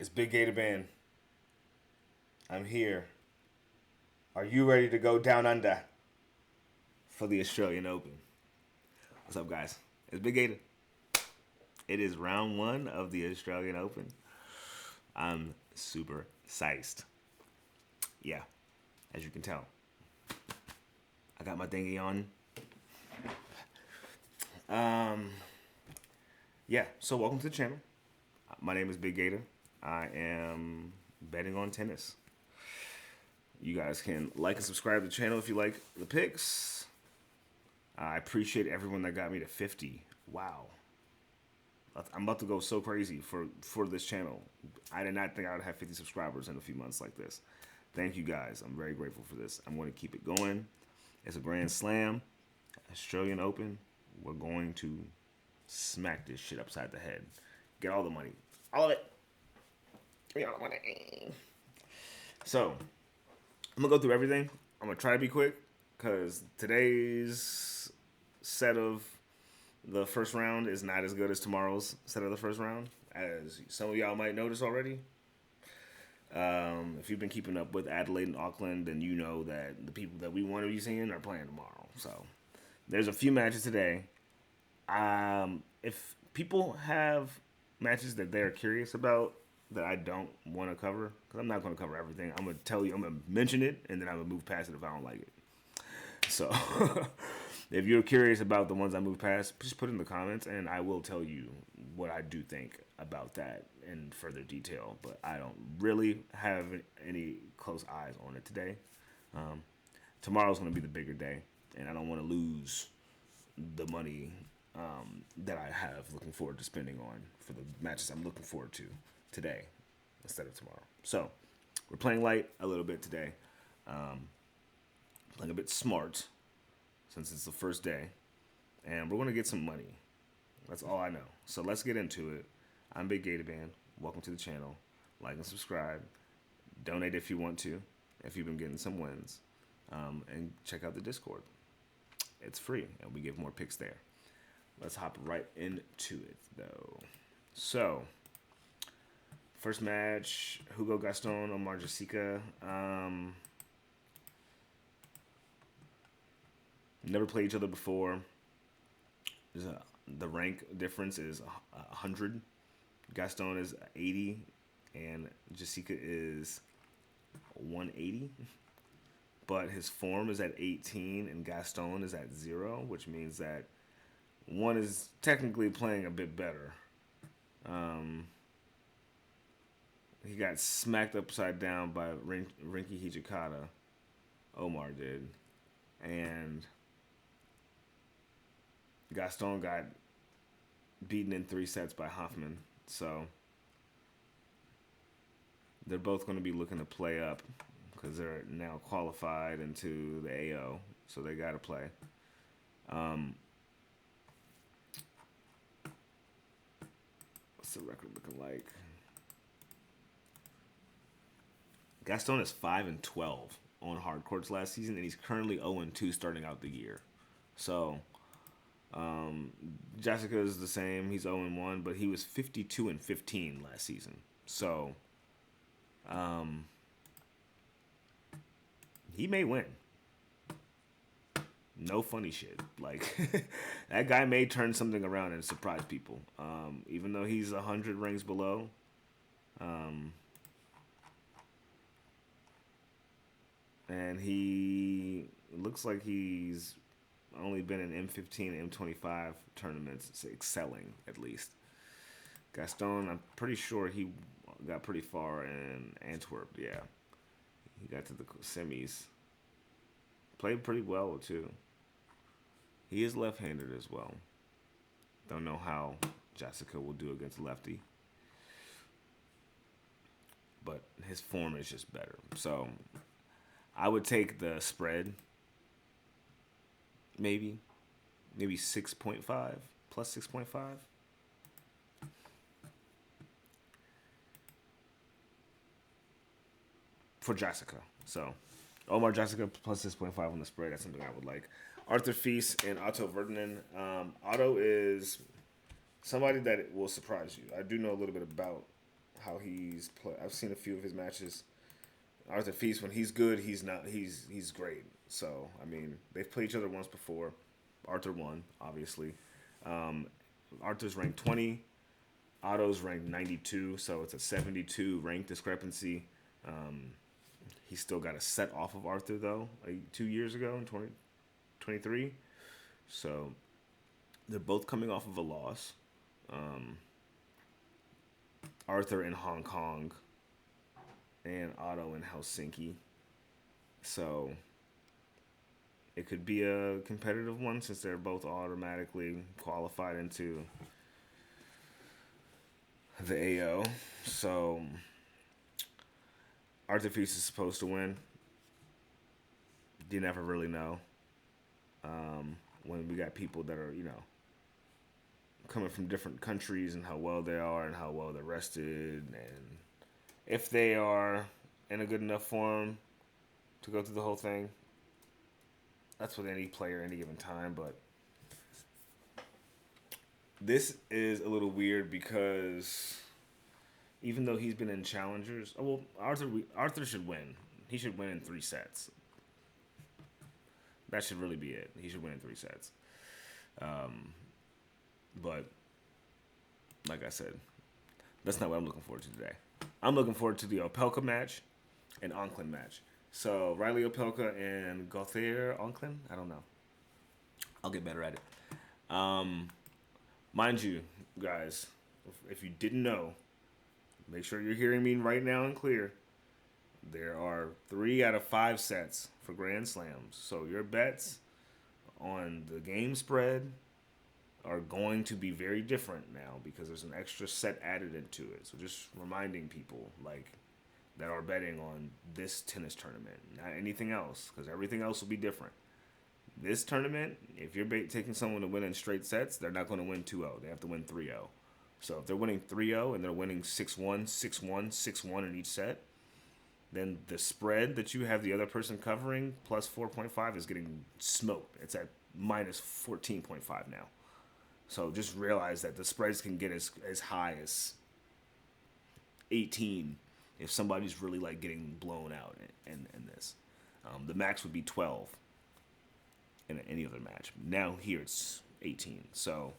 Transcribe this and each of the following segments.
It's Big Gator Band. I'm here. Are you ready to go down under for the Australian Open? What's up, guys? It's Big Gator. It is round one of the Australian Open. I'm super psyched. Yeah, as you can tell, I got my thingy on. Yeah, so welcome to the channel. My name is Big Gator. I am betting on tennis. You guys can like and subscribe to the channel if you like the picks. I appreciate everyone that got me to 50. Wow. I'm about to go so crazy for this channel. I did not think I would have 50 subscribers in a few months like this. Thank you guys. I'm very grateful for this. I'm going to keep it going. It's a Grand Slam, Australian Open. We're going to smack this shit upside the head. Get all the money. All of it. Give me all the money. So, I'm going to go through everything. I'm going to try to be quick because today's set of the first round is not as good as tomorrow's set of the first round, as some of y'all might notice already. If you've been keeping up with Adelaide and Auckland, then you know that the people that we want to be seeing are playing tomorrow. So there's a few matches today. If people have matches that they're curious about that I don't want to cover, because I'm not going to cover everything, I'm going to tell you, I'm going to mention it, and then I'm going to move past it if I don't like it. So if you're curious about the ones I move past, just put it in the comments, and I will tell you what I do think about that in further detail. But I don't really have any close eyes on it today. Tomorrow's going to be the bigger day, and I don't want to lose the money that I have looking forward to spending on for the matches I'm looking forward to today instead of tomorrow. So we're playing light a little bit today. Playing a bit smart since it's the first day, and we're going to get some money. That's all I know. So let's get into it. I'm Big Gator Band. Welcome to the channel. Like and subscribe. Donate if you want to, if you've been getting some wins, and check out the Discord. It's free, and we give more picks there. Let's hop right into it, though. So, first match, Hugo Gaston, Omar Jessica. Never played each other before. The rank difference is 100. Gaston is 80, and Jessica is 180. But his form is at 18, and Gaston is at 0, which means that one is technically playing a bit better. He got smacked upside down by Rinky Hijikata. Omar did. And Gaston got beaten in 3 sets by Hoffman. So they're both going to be looking to play up because they're now qualified into the AO. So they got to play. What's the record looking like? Gaston is 5-12 on hard courts last season, and he's currently 0-2 starting out the year. So Jessica is the same. He's 0-1, but he was 52-15 last season. So he may win. No funny shit. Like that guy may turn something around and surprise people. Even though he's 100 ranks below. And he looks like he's only been in M15 and M25 tournaments, excelling at least. Gaston, I'm pretty sure he got pretty far in Antwerp. Yeah, he got to the semis. Played pretty well too. He is left-handed as well. Don't know how Jessica will do against lefty, but his form is just better. So I would take the spread. Maybe 6.5 plus 6.5. For Jessica. So Omar Jessica plus 6.5 on the spread. That's something I would like. Arthur Feast and Otto Verdinen. Otto is somebody that will surprise you. I do know a little bit about how he's play. I've seen a few of his matches. Arthur Feast, when he's good, he's not. He's great. So I mean, they've played each other once before. Arthur won, obviously. Um, Arthur's ranked 20. Otto's ranked 92, so it's a 72 rank discrepancy. Um, he still got a set off of Arthur though, like 2 years ago in 2023. So they're both coming off of a loss. Um, Arthur in Hong Kong and Otto in Helsinki. So it could be a competitive one since they're both automatically qualified into the AO. So Arthur Feast is supposed to win. You never really know. When we got people that are, coming from different countries and how well they are and how well they're rested and if they are in a good enough form to go through the whole thing. That's with any player any given time, but this is a little weird because even though he's been in challengers, Arthur should win. He should win in 3 sets. That should really be it. He should win in 3 sets. But like I said, that's not what I'm looking forward to today. I'm looking forward to the Opelka match and Onklin match. So Riley Opelka and Gauthier Onklin. I don't know. I'll get better at it. Mind you, guys, if you didn't know, make sure you're hearing me right now and clear. There are 3 out of 5 sets for Grand Slams. So your bets on the game spread are going to be very different now because there's an extra set added into it. So just reminding people that are betting on this tennis tournament, not anything else, because everything else will be different. This tournament, if you're taking someone to win in straight sets, they're not going to win 2-0. They have to win 3-0. So if they're winning 3-0 and they're winning 6-1, 6-1, 6-1 in each set, then the spread that you have the other person covering plus 4.5 is getting smoked. It's at minus 14.5 now. So just realize that the spreads can get as high as 18 if somebody's really getting blown out in this. The max would be 12 in any other match. Now here it's 18. So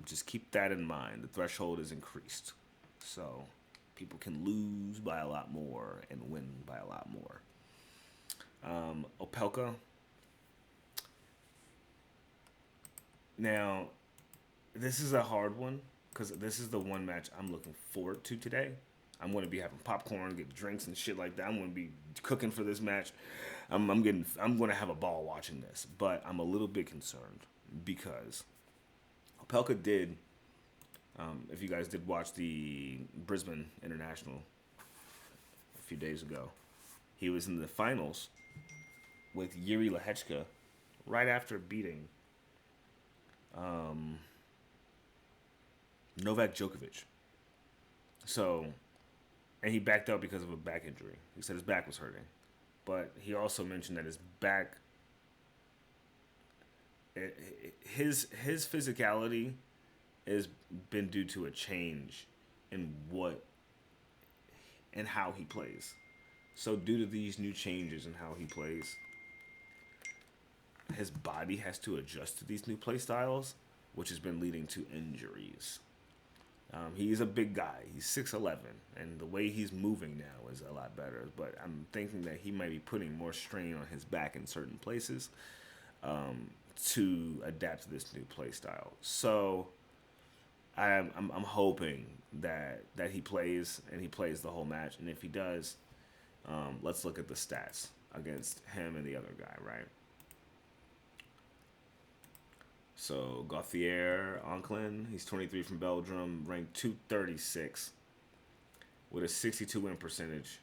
just keep that in mind. The threshold is increased. So people can lose by a lot more and win by a lot more. Opelka. Now, this is a hard one because this is the one match I'm looking forward to today. I'm going to be having popcorn, get drinks and shit like that. I'm going to be cooking for this match. I'm going to have a ball watching this, but I'm a little bit concerned because Opelka did. If you guys did watch the Brisbane International a few days ago, he was in the finals with Yuri Lehechka right after beating Novak Djokovic. So, and he backed out because of a back injury. He said his back was hurting. But he also mentioned that his back, his physicality has been due to a change in how he plays. So due to these new changes in how he plays, his body has to adjust to these new play styles, which has been leading to injuries. He's a big guy. He's 6'11", and the way he's moving now is a lot better. But I'm thinking that he might be putting more strain on his back in certain places to adapt to this new play style. So I'm hoping that he plays and he plays the whole match. And if he does, let's look at the stats against him and the other guy, right? So Gauthier Onklin, he's 23 from Belgium, ranked 236 with a 62 win percentage.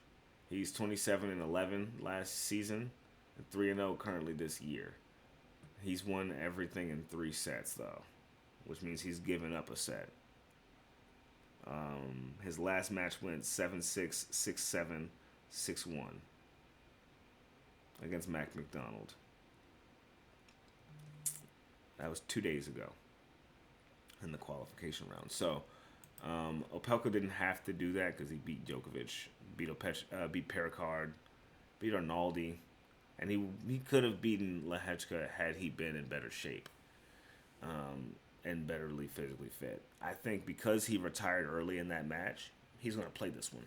He's 27-11 last season and 3-0 currently this year. He's won everything in 3 sets though, which means he's given up a set. His last match went 7-6, 6-7, 6-1 against Mac McDonald. That was 2 days ago in the qualification round. So Opelka didn't have to do that because he beat Djokovic, beat Pericard, beat Arnaldi, and he could have beaten Lehechka had he been in better shape and betterly physically fit. I think because he retired early in that match, he's going to play this one.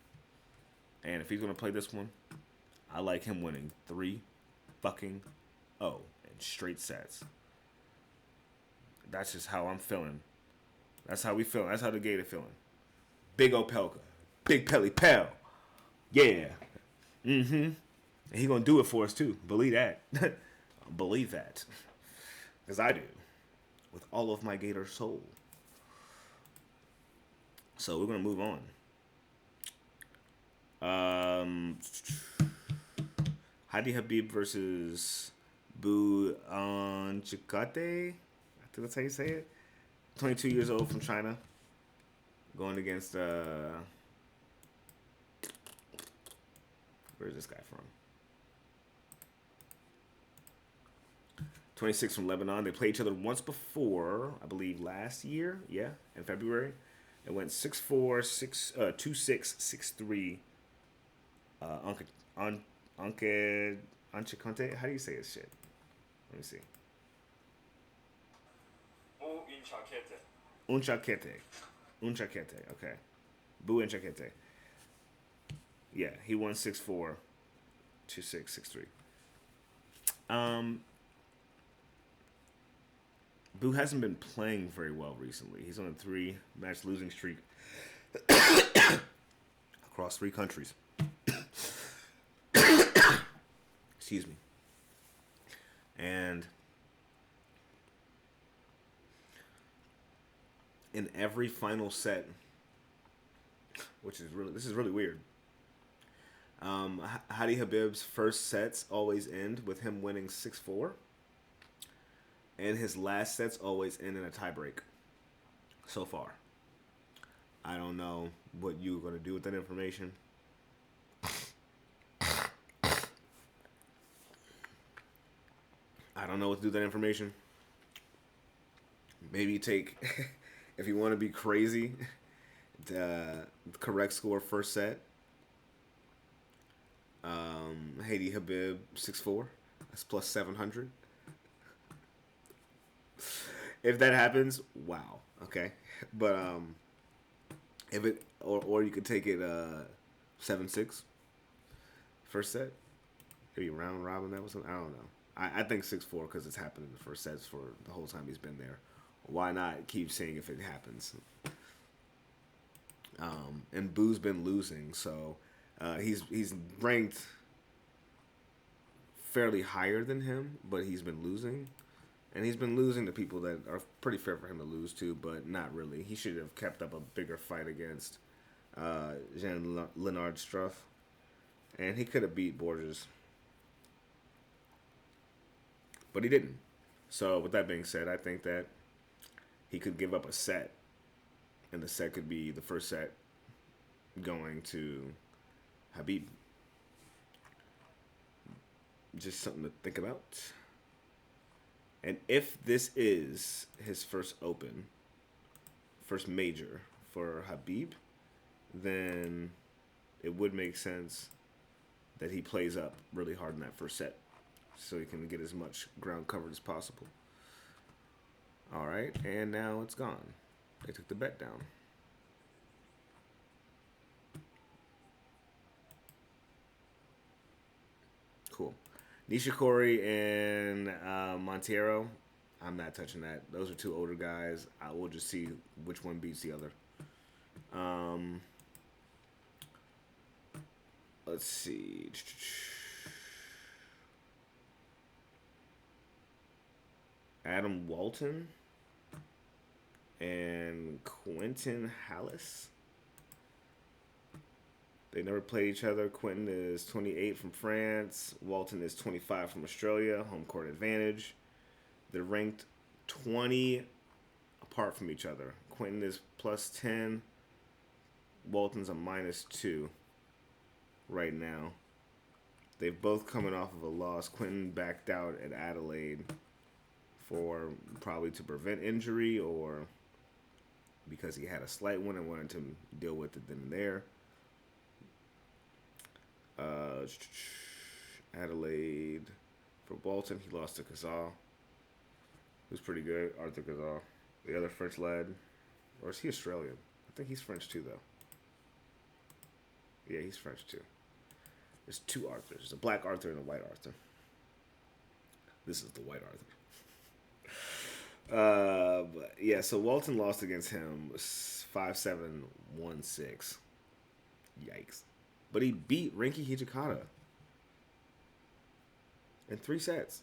And if he's going to play this one, I like him winning 3 fucking in straight sets. That's just how I'm feeling. That's how we feeling. That's how the Gator feeling. Big Opelka. Big Pelly Pal. Yeah. Mm-hmm. And he gonna do it for us too. Believe that. Believe that. Because I do. With all of my Gator soul. So we're gonna move on. Hadi Habib versus Bu Anchikate. I think that's how you say it. 22 years old from China. Going against where's this guy from? 26 from Lebanon. They played each other once before, I believe last year. Yeah, in February. It went 6-4, 2-6, 6-3. Anchikante. How do you say his shit? Let me see. Unchakete. Okay. Bu Unchakete. Yeah, he won 6-4, 2-6, 6-3. Bu hasn't been playing very well recently. He's on a 3-match losing streak across 3 countries. Excuse me. And in every final set, this is really weird. Hadi Habib's first sets always end with him winning 6-4. And his last sets always end in a tiebreak. So far. I don't know what you're going to do with that information. I don't know what to do with that information. Maybe take, if you want to be crazy, the correct score first set. Hadi Habib 6-4. That's plus 700. If that happens, wow. Okay, but if it or you could take it 7-6. First set, maybe round robin. That was something. I don't know. I think 6-4 because it's happened in the first sets for the whole time he's been there. Why not keep seeing if it happens? And Boo's been losing, so he's ranked fairly higher than him, but he's been losing. And he's been losing to people that are pretty fair for him to lose to, but not really. He should have kept up a bigger fight against Jean-Leonard Struff. And he could have beat Borges. But he didn't. So with that being said, I think that he could give up a set. And the set could be the first set going to Habib. Just something to think about. And if this is his first major for Habib, then it would make sense that he plays up really hard in that first set so he can get as much ground covered as possible. All right, and now it's gone. They took the bet down. Cool. Nishikori and Monteiro, I'm not touching that. Those are 2 older guys. I will just see which one beats the other. Let's see. Adam Walton and Quentin Hallis. They never played each other. Quentin is 28 from France. Walton is 25 from Australia. Home court advantage. They're ranked 20 apart from each other. Quentin is plus 10. Walton's a minus 2 right now. They've both coming off of a loss. Quentin backed out at Adelaide for probably to prevent injury or because he had a slight one and wanted to deal with it then and there. Uh, Adelaide for Bolton, he lost to Cazal. He was pretty good, Arthur Cazal. The other French lad, or is he Australian? I think he's French too, though. Yeah, he's French too. There's two Arthurs. There's a black Arthur and a white Arthur. This is the white Arthur. But yeah, so Walton lost against him 5-7, 1-6. Yikes. But he beat Rinki Hijikata in 3 sets.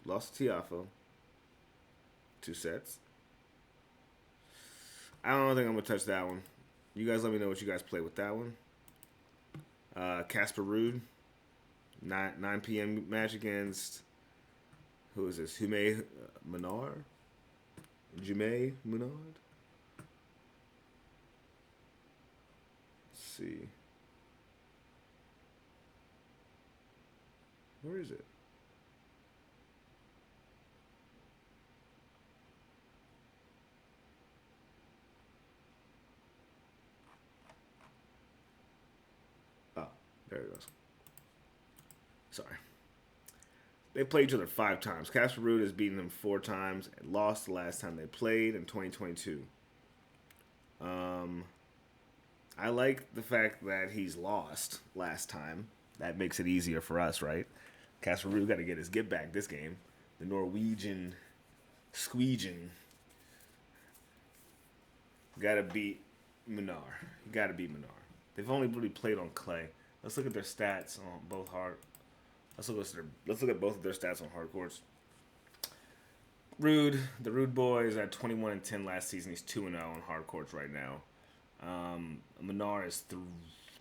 Lost to Tiafo. 2 sets. I don't think I'm going to touch that one. You guys let me know what you guys play with that one. Casper Ruud. 9 p.m. match against... Who is this? Jume Menard? Jume Menard? Let's see. Where is it? Oh, there it goes. Sorry. They played each other 5 times. Casper Ruud has beaten them 4 times and lost the last time they played in 2022. I like the fact that he's lost last time. That makes it easier for us, right? Casper Ruud got to get his get back this game. The Norwegian Squeegeon got to beat Menard. You got to beat Menard. They've only really played on clay. Let's look at their stats on both hard. Let's look at both of their stats on hard courts. Ruud, the Ruud boy is at 21-10 last season. He's 2-0 on hard courts right now. Menard is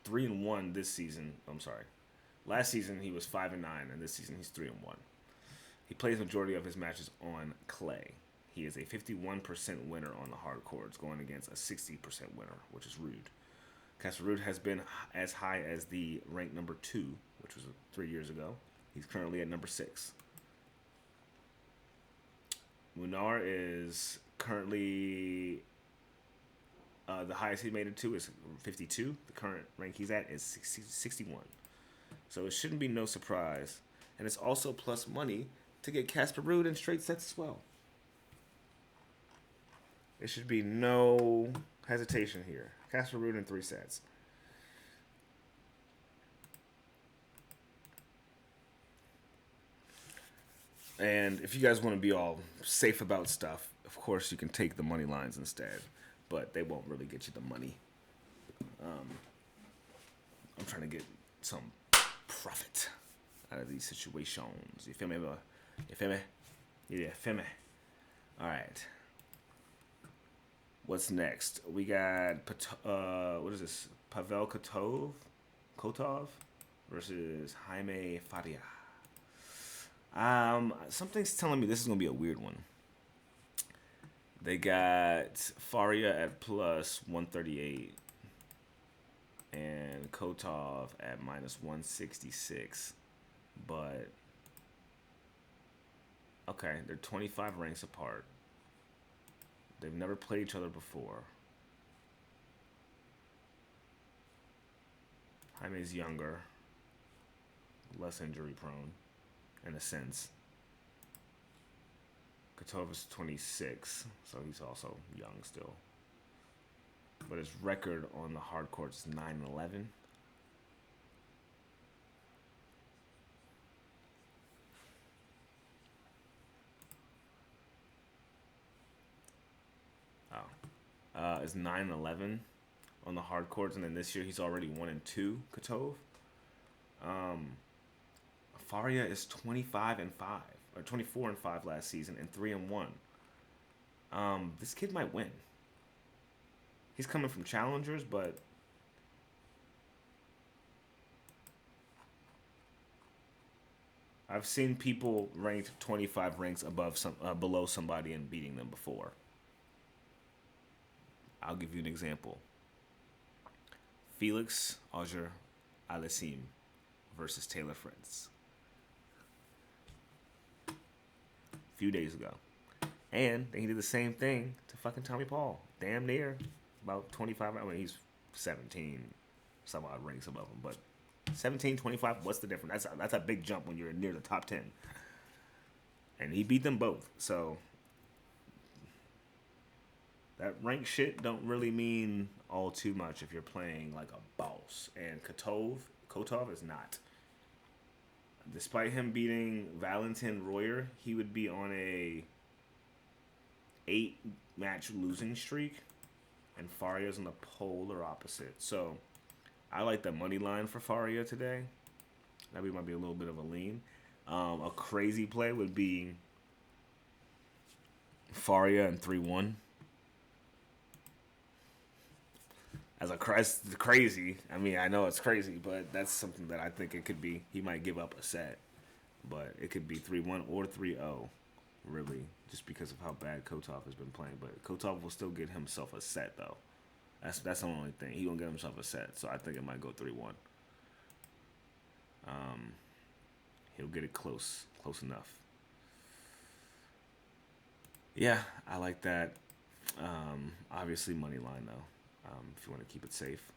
3-1 this season. I'm sorry. Last season he was 5-9, and this season he's 3-1. He plays majority of his matches on clay. He is a 51% winner on the hard courts, going against a 60% winner, which is Ruud. Casper Ruud has been as high as the rank number 2, which was 3 years ago. He's currently at number 6. Menard is currently the highest he made it to is 52. The current rank he's at is 61. So it shouldn't be no surprise. And it's also plus money to get Casper Ruud in straight sets as well. There should be no hesitation here. Casper Ruud in 3 sets. And if you guys want to be all safe about stuff, of course you can take the money lines instead. But they won't really get you the money. I'm trying to get some profit out of these situations. You feel me, bro? You feel me? Yeah, feel me? All right. What's next? We got, what is this? Pavel Kotov versus Jaime Faria. Something's telling me this is going to be a weird one. They got Faria at plus 138 and Kotov at minus 166. But, okay, they're 25 ranks apart. They've never played each other before. Jaime's younger, less injury prone, in a sense. Kotov is 26, so he's also young still. But his record on the hard courts is 9-11. Is 9-11 on the hard courts, and then this year he's already 1-2. Kotov. Faria is 25-5 or 24-5 last season and 3-1. This kid might win. He's coming from challengers, but I've seen people ranked 25 ranks above below somebody and beating them before. I'll give you an example. Felix Auger-Aliassime versus Taylor Fritz. A few days ago. And he did the same thing to fucking Tommy Paul. Damn near. About 25. I mean, he's 17. Some odd ranks above him. But 17, 25, what's the difference? That's a big jump when you're near the top 10. And he beat them both. So that rank shit don't really mean all too much if you're playing like a boss. And Kotov is not. Despite him beating Valentin Royer, he would be on a 8-match losing streak, and Faria's on the polar opposite. So I like the money line for Faria today. That might be a little bit of a lean. A crazy play would be Faria and 3-1. As a crazy, I mean, I know it's crazy, but that's something that I think it could be. He might give up a set, but it could be 3-1 or 3-0, really, just because of how bad Kotov has been playing. But Kotov will still get himself a set, though. That's the only thing. He gonna get himself a set, so I think it might go 3-1. He'll get it close enough. Yeah, I like that. Obviously, money line though. If you want to keep it safe,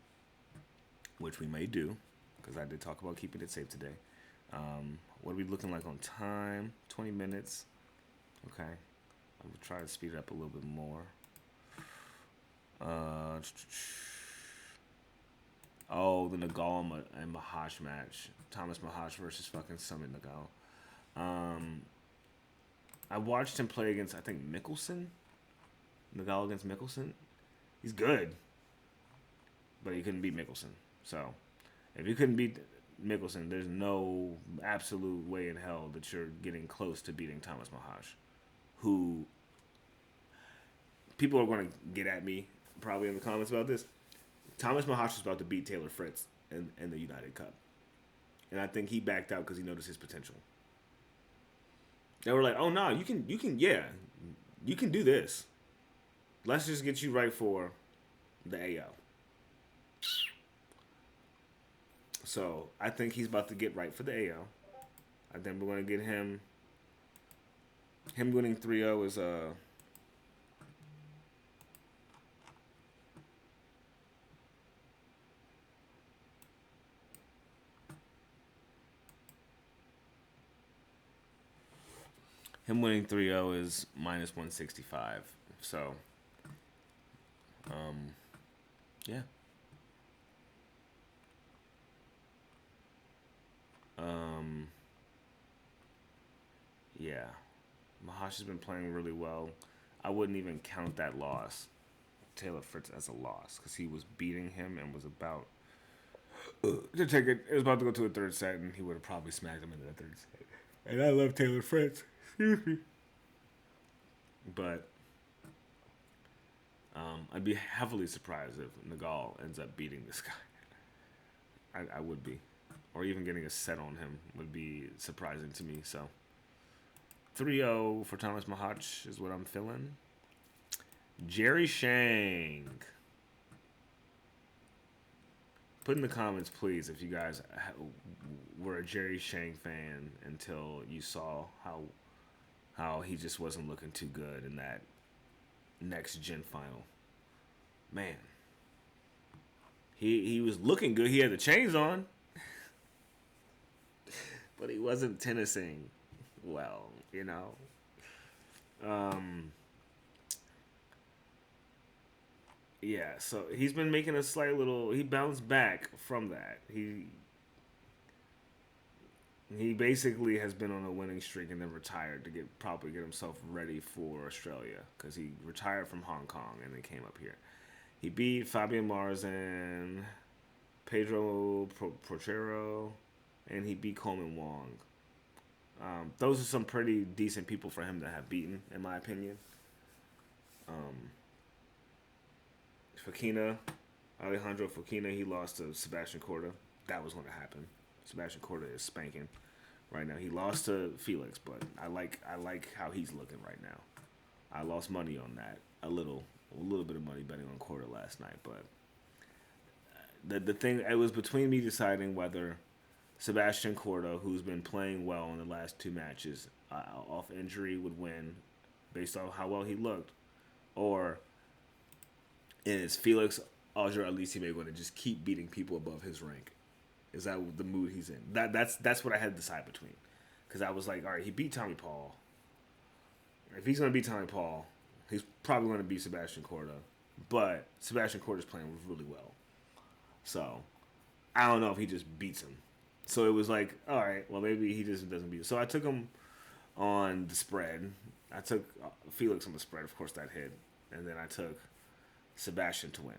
which we may do, because I did talk about keeping it safe today. What are we looking like on time? 20 minutes. Okay. I'm going to try to speed it up a little bit more. The Nagal and Mahash match. Thomas Mahash versus fucking Summit Nagal. I watched him play against, I think, Mickelson. Nagal against Mickelson. He's good. But he couldn't beat Mickelson. So, if you couldn't beat Mickelson, there's no absolute way in hell that you're getting close to beating Thomas Mahash. Who, people are going to get at me probably in the comments about this. Thomas Mahash is about to beat Taylor Fritz in the United Cup. And I think he backed out because he noticed his potential. They were like, oh, no, you can do this. Let's just get you right for the AO. So I think he's about to get right for the AO. I think we're going to get him. Him winning 3-0 is him winning 3-0 is minus 165. So yeah. Yeah. Mahash has been playing really well. I wouldn't even count that loss, Taylor Fritz, as a loss, because he was beating him and was about to take it. It was about to go to a third set, and he would have probably smacked him into the third set. And I love Taylor Fritz. Excuse me. But I'd be heavily surprised if Nagal ends up beating this guy. I would be. Or even getting a set on him would be surprising to me. So 3-0 for Thomas Mahash is what I'm feeling. Jerry Shank. Put in the comments, please, if you guys were a Jerry Shank fan until you saw how he just wasn't looking too good in that next gen final. Man. He was looking good. He had the chains on. But he wasn't tennising well, you know. Yeah, so he's been making a slight little. He bounced back from that. He basically has been on a winning streak and then retired to probably get himself ready for Australia, because he retired from Hong Kong and then came up here. He beat Fabian Marzan, Pedro Porchero, and he beat Coleman Wong. Those are some pretty decent people for him to have beaten, in my opinion. Alejandro Fokina, he lost to Sebastian Korda. That was going to happen. Sebastian Korda is spanking right now. He lost to Felix, but I like how he's looking right now. I lost money on that, a little bit of money betting on Korda last night, but the thing, it was between me deciding whether Sebastian Korda, who's been playing well in the last two matches, off injury, would win based on how well he looked, or is Felix Auger-Aliassime going to just keep beating people above his rank? Is that the mood he's in? That's what I had to decide between, because I was like, all right, he beat Tommy Paul. If he's going to beat Tommy Paul, he's probably going to beat Sebastian Korda, but Sebastian Korda's playing really well, so I don't know if he just beats him. So it was like, all right, well maybe he just doesn't beat him. So I took him on the spread. I took Felix on the spread, of course that hit, and then I took Sebastian to win.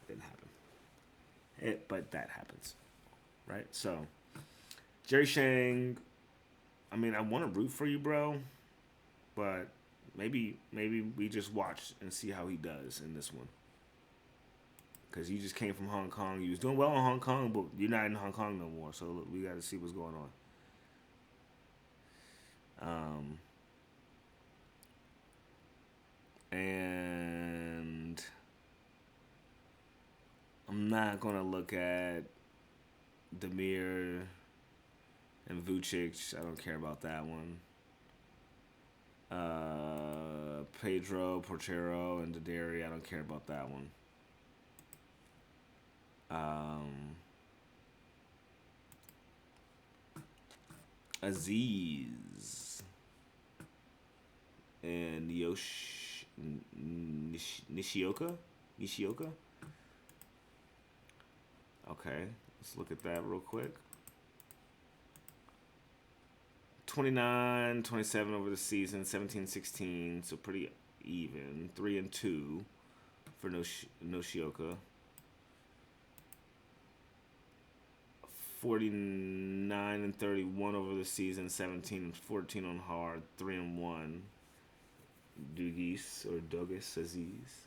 Didn't happen. But that happens, right? So Jerry Shang, I mean, I want to root for you, bro, but maybe we just watch and see how he does in this one. Because you just came from Hong Kong. You was doing well in Hong Kong, but you're not in Hong Kong no more. So look, we got to see what's going on. And I'm not going to look at Demir and Vucic. I don't care about that one. Pedro, Porchero, and Daderi. I don't care about that one. Aziz and Nishioka. Okay, let's look at that real quick. 29, 27 over the season, 17, 16, so pretty even. 3-2 for Nishioka. 49 and 31 over the season, 17 and 14 on hard, 3-1. Dugis Aziz.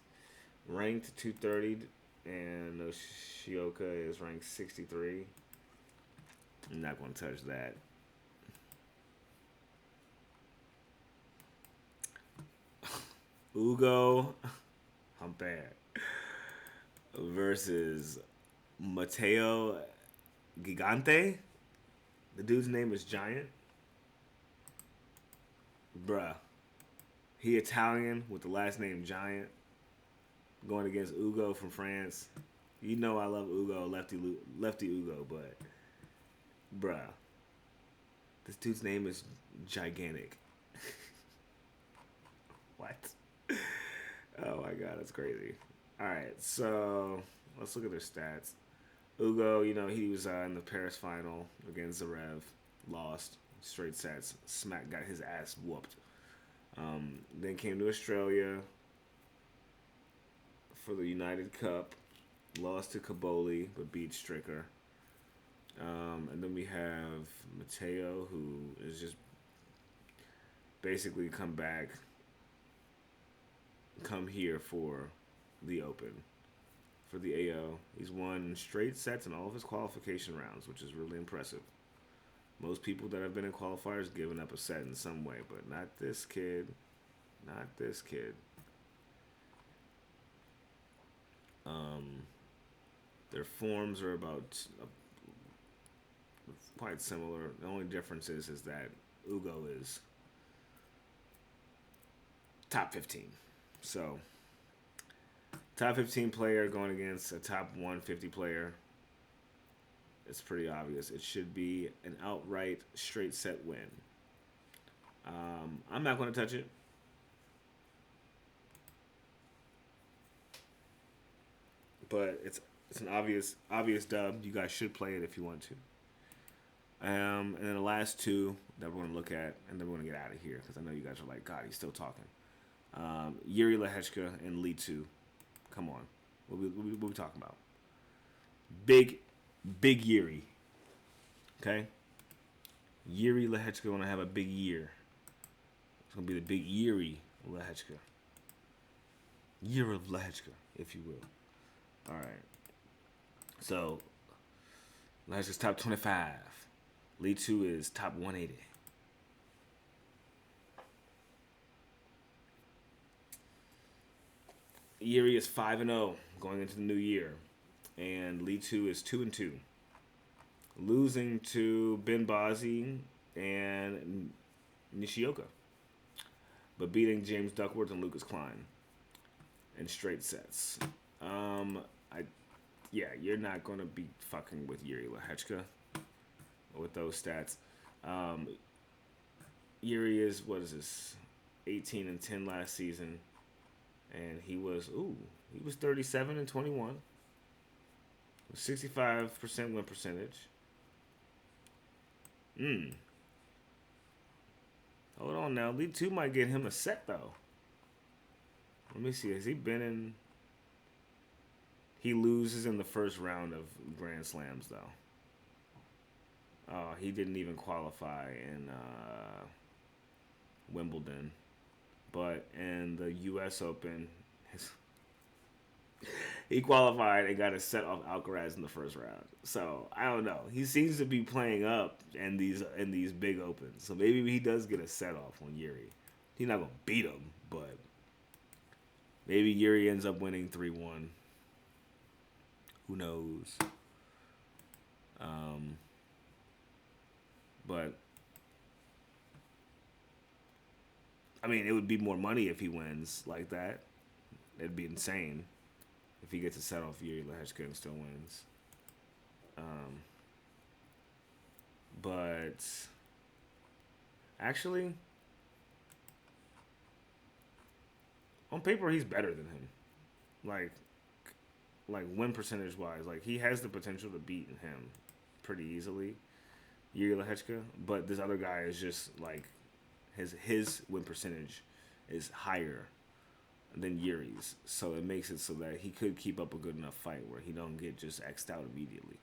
Ranked 230, and Nishioka is ranked 63. I'm not going to touch that. Ugo Humpere versus Matteo Gigante. The dude's name is Giant. Bruh. He Italian with the last name Giant. Going against Ugo from France. You know I love Ugo, lefty Ugo, but bruh. This dude's name is Gigantic. What? Oh my god, that's crazy. Alright, so let's look at their stats. Ugo, you know, he was in the Paris final against Zverev. Lost. Straight sets. Got his ass whooped. Then came to Australia for the United Cup. Lost to Caboli, but beat Stricker. And then we have Matteo, who is just basically come here for the Open. For the AO. He's won straight sets in all of his qualification rounds, which is really impressive. Most people that have been in qualifiers given up a set in some way, but not this kid. Not this kid. Their forms are about quite similar. The only difference is that Ugo is top 15. So, top 15 player going against a top 150 player. It's pretty obvious. It should be an outright straight set win. I'm not going to touch it. But it's an obvious dub. You guys should play it if you want to. And then the last two that we're going to look at, and then we're going to get out of here because I know you guys are like, God, he's still talking. Yuri Lehechka and Lee 2. Come on. What we talking about? Big Yuri. Okay? Yuri Lehechka going to have a big year. It's going to be the big Yuri Lehechka. Year of Lehechka, if you will. All right. So, Lehechka's top 25. Lee 2 is top 180. Yuri is 5-0 going into the new year, and Lee 2 is 2-2, losing to Ben Bazzi and Nishioka. but beating James Duckworth and Lucas Klein in straight sets. I Yeah, you're not gonna be fucking with Yuri Lehechka with those stats. Yuri is, what is this, 18-10 last season, and he was 37-21, 65% win percentage. Hold on now, League 2 might get him a set though. Let me see. Has he been in? He loses in the first round of Grand Slams though. He didn't even qualify in Wimbledon, but in the U.S. Open, he qualified and got a set off Alcaraz in the first round. So I don't know. He seems to be playing up in these big opens. So maybe he does get a set off on Yuri. He's not gonna beat him, but maybe Yuri ends up winning 3-1. Who knows? But I mean, it would be more money if he wins like that. It'd be insane if he gets a set off Yuri Lehechka and still wins. But actually, on paper, he's better than him. Like win percentage wise, like he has the potential to beat him pretty easily, Yuri Lehechka. But this other guy is just like his win percentage is higher than Yuri's, so it makes it so that he could keep up a good enough fight where he don't get just X'd out immediately.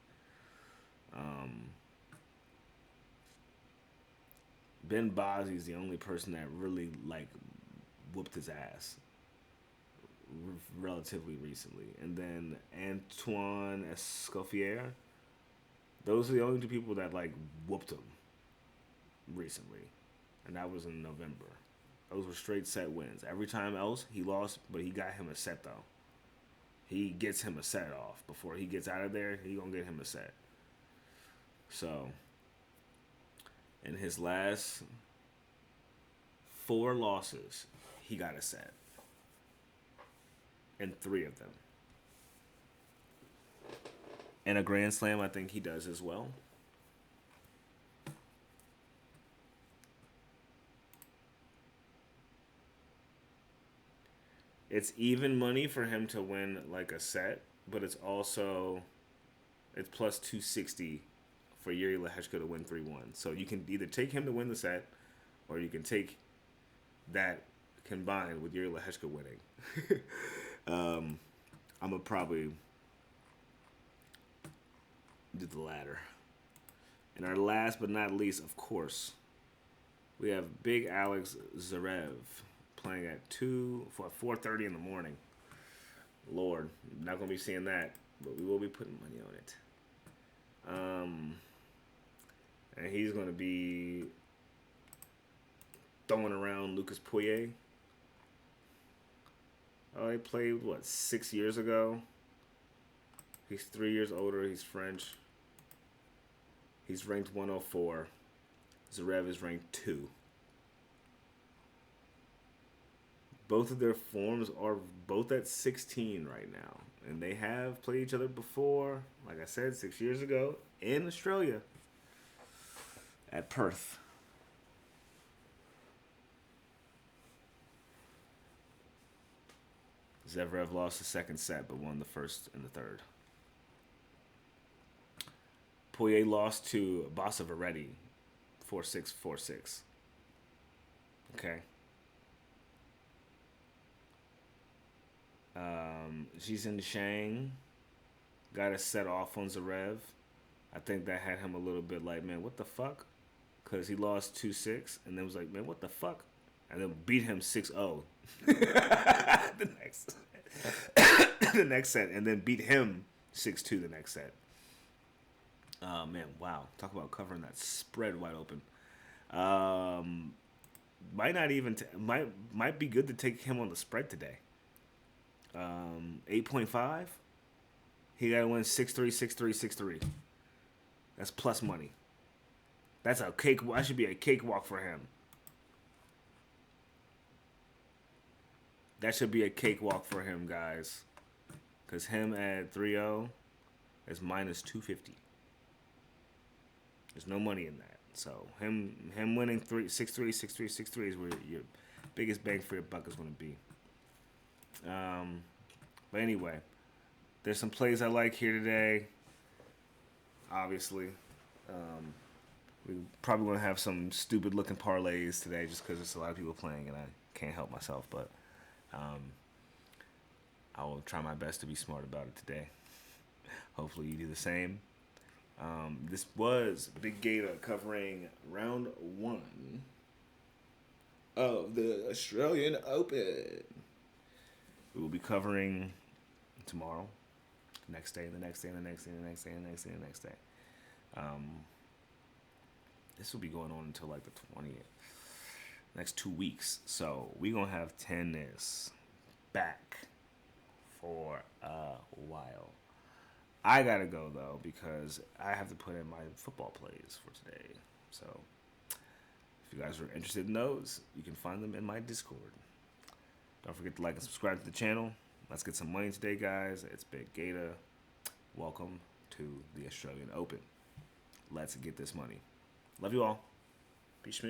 Ben Bazzi is the only person that really like whooped his ass relatively recently, and then Antoine Escoffier. Those are the only two people that like whooped him recently, and that was in November. Those were straight set wins. Every time else he lost, but he got him a set though. He gets him a set off before he gets out of there. He gonna get him a set. So, in his last 4 losses, he got a set. In 3 of them. And a Grand Slam, I think he does as well. It's even money for him to win like a set, but it's plus 260 for Yuri Lehechka to win 3-1. So you can either take him to win the set, or you can take that combined with Yuri Lehechka winning. I'm gonna probably do the latter. And our last but not least, of course, we have Big Alex Zverev playing at 4:30 in the morning. Lord, not gonna be seeing that, but we will be putting money on it. And he's gonna be throwing around Lucas Pouillet. Oh, he played 6 years ago. He's 3 years older. He's French. He's ranked 104. Zverev is ranked 2. Both of their forms are both at 16 right now. And they have played each other before, like I said, 6 years ago in Australia at Perth. Zverev lost the second set but won the first and the third. Pouillet lost to Bossa Veretti 4-6, 4-6. Okay. Jizhen Shang got a set off on Zverev. I think that had him a little bit like, man, what the fuck? Because he lost 2-6 and then was like, man, what the fuck? And then beat him 6-0 the next set, and then beat him 6-2 the next set. Man, wow. Talk about covering that spread wide open. Might be good to take him on the spread today. 8.5. He got to win 6-3, 6-3, 6-3. That's plus money. That should be a cakewalk for him. That should be a cakewalk for him, guys. Because him at 3-0 is minus 250. There's no money in that. So him winning 6-3, 6-3, 6-3 is where your biggest bang for your buck is going to be. But anyway, there's some plays I like here today. Obviously, we probably going to have some stupid looking parlays today, just because there's a lot of people playing and I can't help myself. But I will try my best to be smart about it today. Hopefully, you do the same. This was Big Gator covering round 1 of the Australian Open. We will be covering tomorrow, the next day, the next day, the next day, the next day, the next day, the next day. This will be going on until like the 20th, next 2 weeks. So we're going to have tennis back for a while. I gotta go though because I have to put in my football plays for today. So if you guys are interested in those, you can find them in my Discord. Don't forget to like and subscribe to the channel. Let's get some money today, guys. It's Big Gator. Welcome to the Australian Open. Let's get this money. Love you all. Peace.